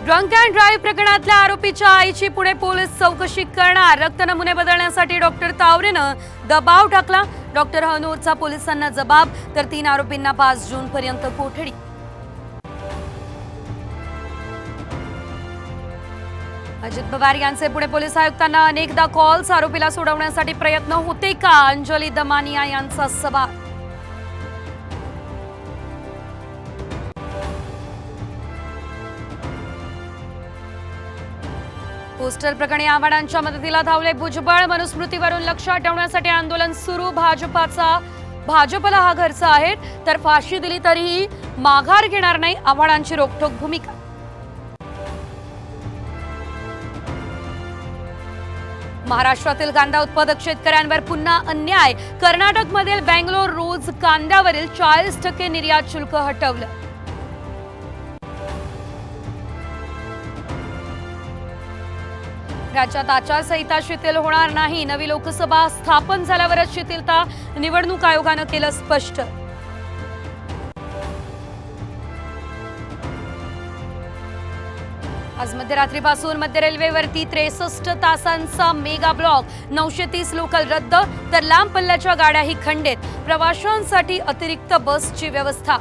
Drunk and drive प्रकरणातल्या आरोपीच्या आईची पुणे पोलीस चौकशी करणार। रक्त नमुने बदलण्यासाठी डॉक्टर तावरेनं दबाव टाकला। डॉक्टर हनूरचा पोलिसांना जबाब, तर 3 आरोपींना 5 जून पर्यंत कोठडी। अजित पवार यांचे पुणे पोलीस आयुक्तांना अनेकदा कॉल्स, आरोपीला सोडवण्यासाठी प्रयत्न होते का? अंजली दमानिया यांचा सवाल। पोस्टर प्रकरणी आव्हाडांच्या मदतीला धावले भुजबळ। मनुस्मृतीवरून लक्ष हटवण्यासाठी आंदोलन सुरू। भाजपला हा घरचा आहे, तर फाशी दिली तरीही माघार घेणार नाही, आव्हाडांची रोखठोक भूमिका। महाराष्ट्रातील कांदा उत्पादक शेतकऱ्यांवर पुन्हा अन्याय। कर्नाटकमधील बेंगलोर रोज कांद्यावरील 40% निर्यात शुल्क हटवलं। राज्यात आचारसंहिता शिथिल होणार नाही। नवी लोकसभा स्थापन झाल्यावरच शिथिलता, निवडणूक आयोगानं केलं स्पष्ट। आज मध्यरात्रीपासून मध्य रेल्वेवरती 63 तासांचा मेगा ब्लॉक। 930 लोकल रद्द, तर लांब पल्ल्याच्या गाड्याही खंडित। प्रवाशांसाठी अतिरिक्त बसची व्यवस्था।